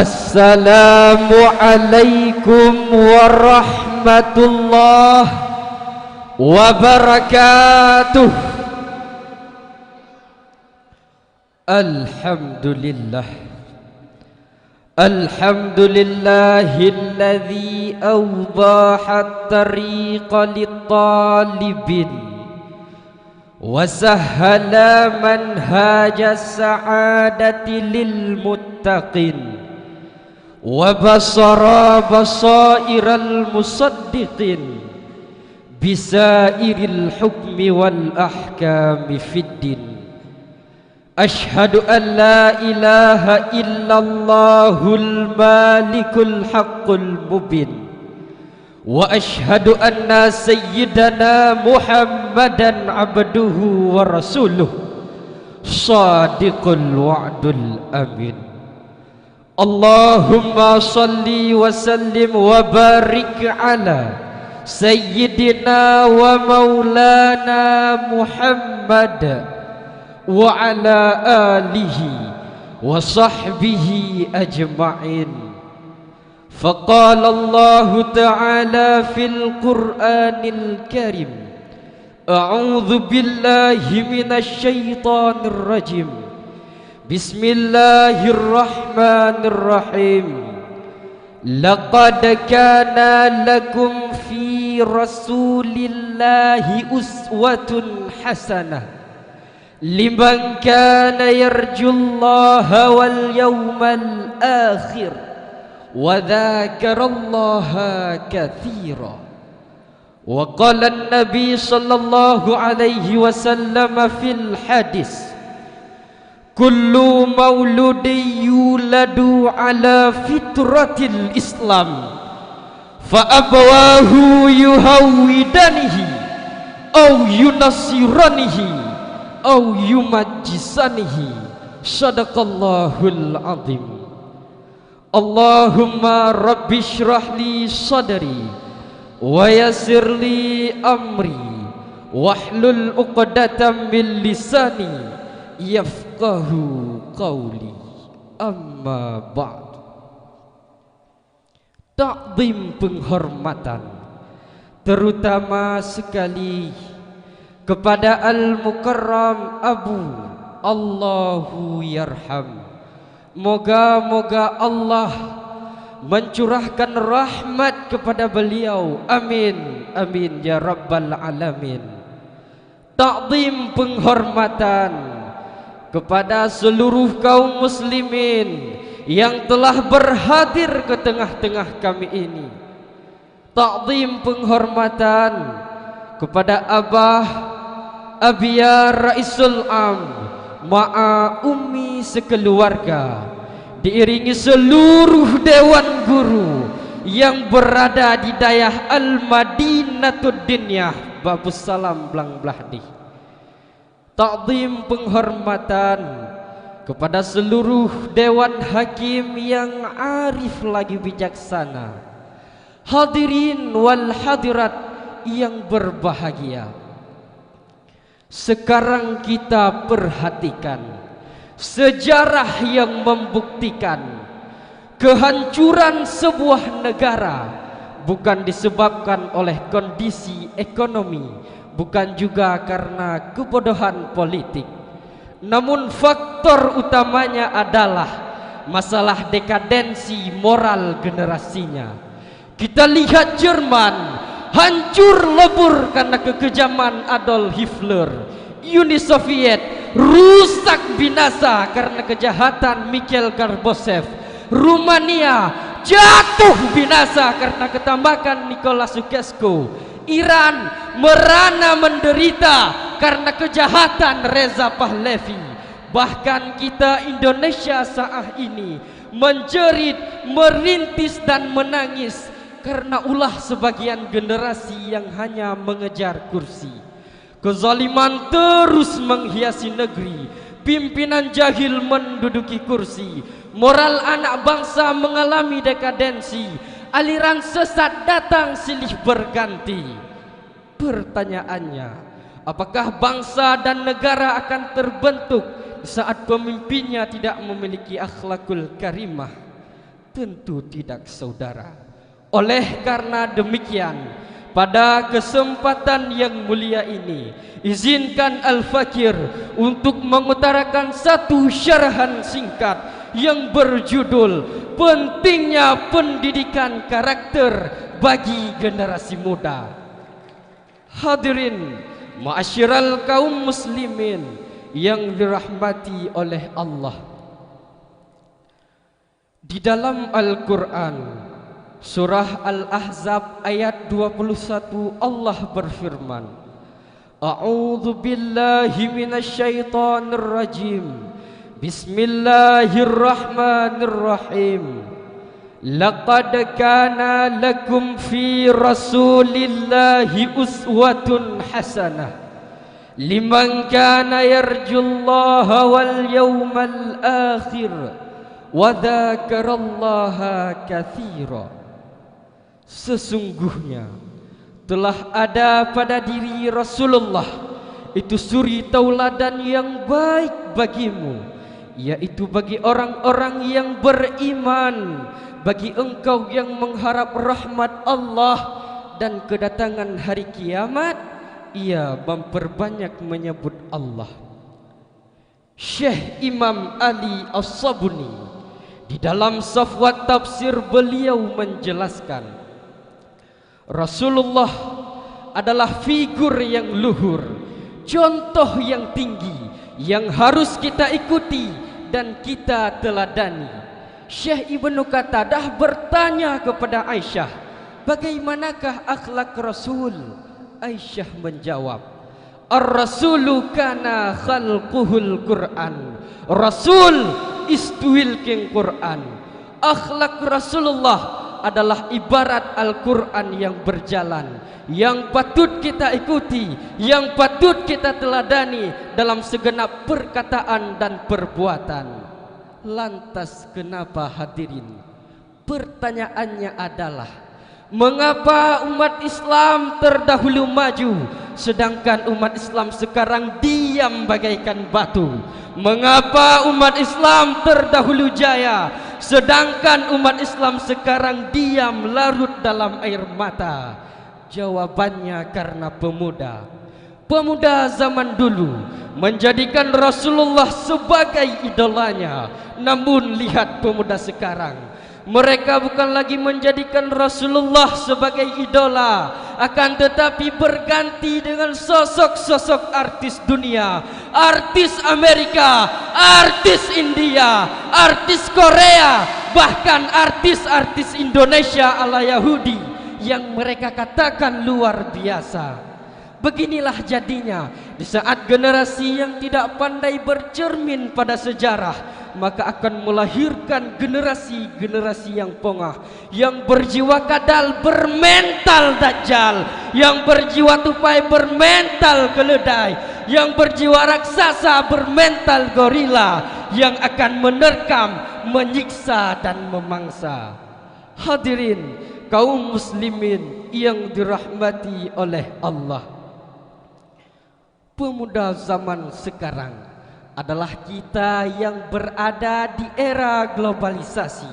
Assalamualaikum warahmatullahi wabarakatuh. Alhamdulillah, alhamdulillahilladzi awdaha tariqa lit-talibin wa sahhala manhaja sa'adati lil muttaqin wa basara basairal musaddiqin bisairil hukmi wal ahkami fid din. Ashhadu an la ilaha illallahul malikul haqqul mubin wa ashhadu anna sayyidana Muhammadan abduhu wa rasuluh shadiqul wa'dul amin. Allahumma salli wa sallim wa barik ala sayyidina wa maulana Muhammad wa ala alihi wa sahbihi ajma'in. Faqala Allah ta'ala fil Qur'anil Karim, a'udzu billahi minasy syaithanir rajim. Bismillahirrahmanirrahim. Laqad kana lakum fi rasulillahi uswatun hasanah liman kana yarjullaha wal yawmal akhir wa dzakarallaha katsira. Wa qala an-nabi sallallahu alaihi wasallam fil hadis, kullu mauludin yuladu ala fitratil Islam fa abawahu yuhawidanihi aw yunasiranihi aw yumajjisanihi. Sadaqallahul azim. Allahumma rabbi shrah li sadri wa yassir li amri wahlul 'uqdatam min lisani yafqahu qawli. Amma ba'd. Takzim, penghormatan terutama sekali kepada Al-Mukarram Abu Allahu Yarham. Moga-moga Allah mencurahkan rahmat kepada beliau. Amin, amin ya rabbal alamin. Takzim, penghormatan kepada seluruh kaum muslimin yang telah berhadir ke tengah-tengah kami ini. Takzim, penghormatan kepada Abah Abiyar Raisul Am ma'a ummi sekeluarga, diiringi seluruh dewan guru yang berada di dayah Al-Madinatud Dinyah Babus Salam Blang Blahdi. Takzim, penghormatan kepada seluruh dewan hakim yang arif lagi bijaksana. Hadirin wal hadirat yang berbahagia, sekarang kita perhatikan sejarah yang membuktikan kehancuran sebuah negara bukan disebabkan oleh kondisi ekonomi, bukan juga karena kebodohan politik, namun faktor utamanya adalah masalah dekadensi moral generasinya. Kita lihat Jerman hancur lebur karena kekejaman Adolf Hitler. Uni Soviet rusak binasa karena kejahatan Mikhail Gorbachev. Rumania jatuh binasa karena ketambakan Nicolas Ceausescu. Iran merana menderita karena kejahatan Reza Pahlavi. Bahkan kita Indonesia saat ini menjerit, merintis dan menangis karena ulah sebagian generasi yang hanya mengejar kursi. Kezaliman terus menghiasi negeri, pimpinan jahil menduduki kursi, moral anak bangsa mengalami dekadensi, aliran sesat datang silih berganti. Pertanyaannya, apakah bangsa dan negara akan terbentuk saat pemimpinnya tidak memiliki akhlakul karimah? Tentu tidak, saudara. Oleh karena demikian, pada kesempatan yang mulia ini, izinkan Al-Fakir untuk mengutarakan satu syarahan singkat yang berjudul Pentingnya Pendidikan Karakter bagi Generasi Muda. Hadirin ma'asyiral kaum muslimin yang dirahmati oleh Allah, di dalam Al-Quran surah Al-Ahzab ayat 21 Allah berfirman, A'udzu billahi minasyaitonir rajim. Bismillahirrahmanirrahim. Laqad kana lakum fi Rasulillahi uswatun hasanah liman kana yarjullaha wal yawmal akhir wa dzakarallaha katsira. Sesungguhnya telah ada pada diri Rasulullah itu suri tauladan yang baik bagimu, yaitu bagi orang-orang yang beriman, bagi engkau yang mengharap rahmat Allah dan kedatangan hari kiamat, ia memperbanyak menyebut Allah. Syekh Imam Ali As-Sabuni di dalam Safwat Tafsir beliau menjelaskan, Rasulullah adalah figur yang luhur, contoh yang tinggi yang harus kita ikuti dan kita teladani. Syekh Ibnu Qatadah bertanya kepada Aisyah, bagaimanakah akhlak Rasul? Aisyah menjawab, Ar-Rasulu kana khalquhul Qur'an. Rasul istuil king Qur'an. Akhlak Rasulullah adalah ibarat Al-Quran yang berjalan, yang patut kita ikuti, yang patut kita teladani dalam segenap perkataan dan perbuatan. Lantas kenapa hadirin? Pertanyaannya adalah, mengapa umat Islam terdahulu maju sedangkan umat Islam sekarang diam bagaikan batu? Mengapa umat Islam terdahulu jaya sedangkan umat Islam sekarang diam larut dalam air mata? Jawabannya karena pemuda zaman dulu menjadikan Rasulullah sebagai idolanya. Namun lihat pemuda sekarang, mereka bukan lagi menjadikan Rasulullah sebagai idola, akan tetapi berganti dengan sosok-sosok artis dunia, artis Amerika, artis India, artis Korea, bahkan artis-artis Indonesia ala Yahudi yang mereka katakan luar biasa. Beginilah jadinya di saat generasi yang tidak pandai bercermin pada sejarah, maka akan melahirkan generasi-generasi yang pongah, yang berjiwa kadal, bermental dajjal, yang berjiwa tupai, bermental keledai, yang berjiwa raksasa, bermental gorila, yang akan menerkam, menyiksa dan memangsa. Hadirin kaum muslimin yang dirahmati oleh Allah, pemuda zaman sekarang adalah kita yang berada di era globalisasi.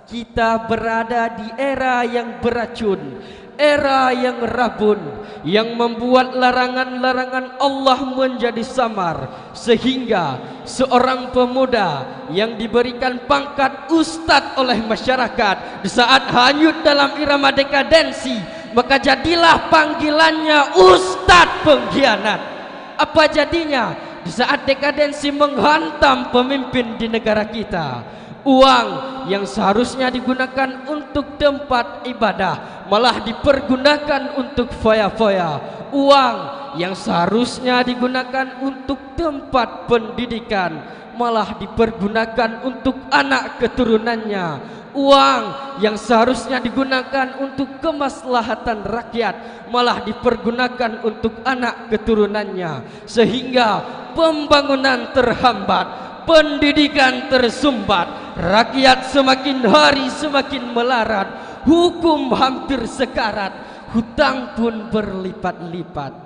Kita berada di era yang beracun, era yang rabun, yang membuat larangan-larangan Allah menjadi samar, sehingga seorang pemuda yang diberikan pangkat ustadz oleh masyarakat di saat hanyut dalam irama dekadensi, maka jadilah panggilannya ustadz pengkhianat. Apa jadinya di saat dekadensi menghantam pemimpin di negara kita? Uang yang seharusnya digunakan untuk tempat ibadah malah dipergunakan untuk foya-foya. Uang yang seharusnya digunakan untuk tempat pendidikan malah dipergunakan untuk anak keturunannya. Uang yang seharusnya digunakan untuk kemaslahatan rakyat malah dipergunakan untuk anak keturunannya, sehingga pembangunan terhambat, pendidikan tersumbat, rakyat semakin hari semakin melarat, hukum hampir sekarat, hutang pun berlipat-lipat.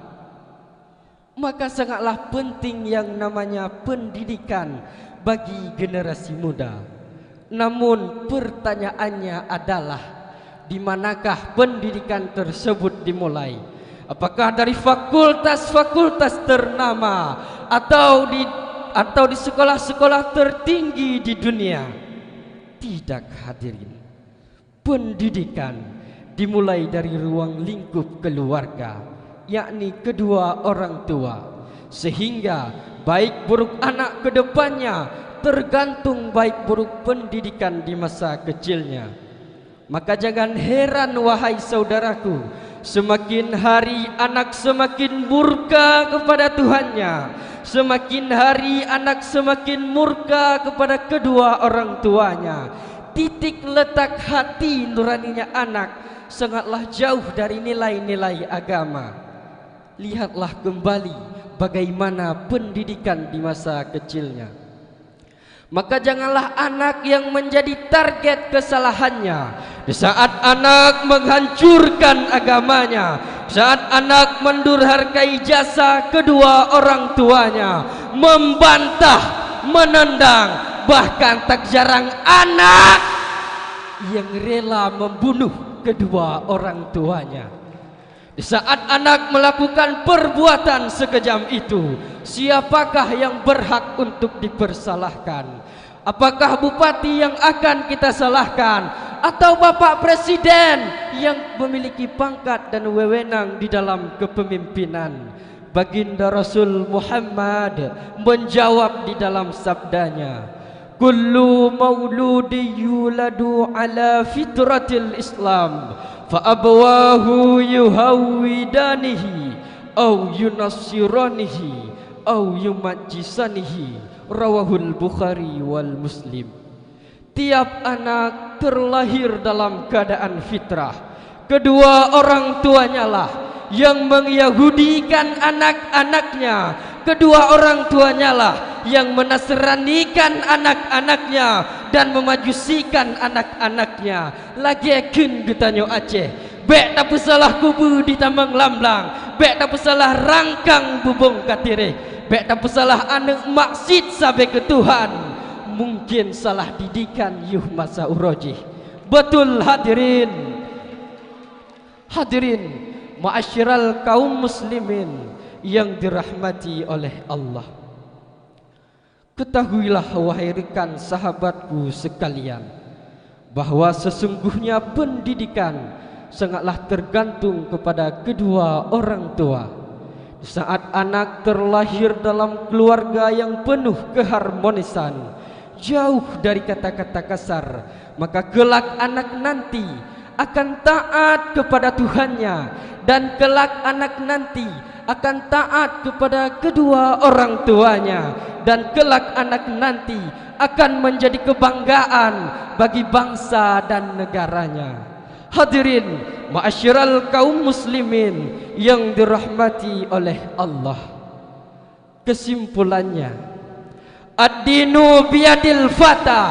Maka sangatlah penting yang namanya pendidikan bagi generasi muda. Namun pertanyaannya adalah, di manakah pendidikan tersebut dimulai? Apakah dari fakultas-fakultas ternama atau di sekolah-sekolah tertinggi di dunia? Tidak, hadirin. Pendidikan dimulai dari ruang lingkup keluarga, yakni kedua orang tua. Sehingga baik buruk anak ke depannya tergantung baik buruk pendidikan di masa kecilnya. Maka jangan heran wahai saudaraku, semakin hari anak semakin murka kepada Tuhannya, semakin hari anak semakin murka kepada kedua orang tuanya. Titik letak hati nuraninya anak sangatlah jauh dari nilai-nilai agama. Lihatlah kembali bagaimana pendidikan di masa kecilnya. Maka janganlah anak yang menjadi target kesalahannya. Di saat anak menghancurkan agamanya, saat anak mendurhakai jasa kedua orang tuanya, membantah, menendang, bahkan tak jarang anak yang rela membunuh kedua orang tuanya. Di saat anak melakukan perbuatan sekejam itu, siapakah yang berhak untuk dipersalahkan? Apakah bupati yang akan kita salahkan, atau Bapak Presiden yang memiliki pangkat dan wewenang di dalam kepemimpinan? Baginda Rasul Muhammad menjawab di dalam sabdanya, kullu mauludi yuladu ala fitratil Islam fa abawahu yuhawidanihi au yunassiranihi au yumajjisanihi, rawahul Bukhari wal Muslim. Tiap anak terlahir dalam keadaan fitrah. Kedua orang tuanya lah yang mengyahudikan anak-anaknya, kedua orang tuanya lah yang menasranikan anak-anaknya dan memajusikan anak-anaknya. Lagikan getanyo Aceh, bek tak pesalah kubu di Tambang Lamblang, bek tak pesalah rangkang bubung Katire, bek tak pesalah anak maksud sampai ke Tuhan. Mungkin salah didikan yuh masa urojih. Betul hadirin. Hadirin ma'asyiral kaum muslimin yang dirahmati oleh Allah. Ketahuilah wahai rekan sahabatku sekalian, bahwa sesungguhnya pendidikan sangatlah tergantung kepada kedua orang tua. Saat anak terlahir dalam keluarga yang penuh keharmonisan, jauh dari kata-kata kasar, maka kelak anak nanti akan taat kepada Tuhannya, dan kelak anak nanti akan taat kepada kedua orang tuanya, dan kelak anak nanti akan menjadi kebanggaan bagi bangsa dan negaranya. Hadirin ma'asyiral kaum muslimin yang dirahmati oleh Allah. Kesimpulannya, ad-dinu biyadil fata,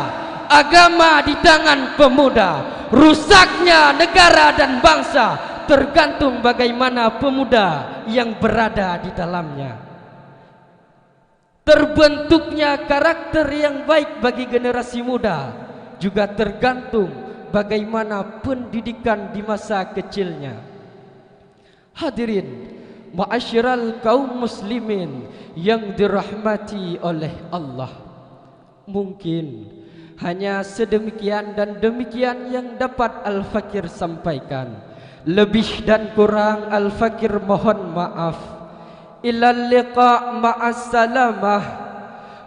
agama di tangan pemuda. Rusaknya negara dan bangsa tergantung bagaimana pemuda yang berada di dalamnya. Terbentuknya karakter yang baik bagi generasi muda juga tergantung bagaimana pendidikan di masa kecilnya. Hadirin ma'asyiral kaum muslimin yang dirahmati oleh Allah, mungkin hanya sedemikian dan demikian yang dapat Al-Fakir sampaikan. Lebih dan kurang Al-Fakir mohon maaf. Ilal liqa' ma'as salamah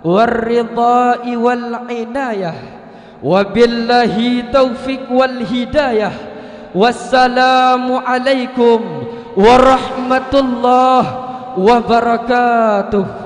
warridha'i wal inayah, wabillahi taufiq wal hidayah. Wassalamu alaikum warahmatullahi wabarakatuh.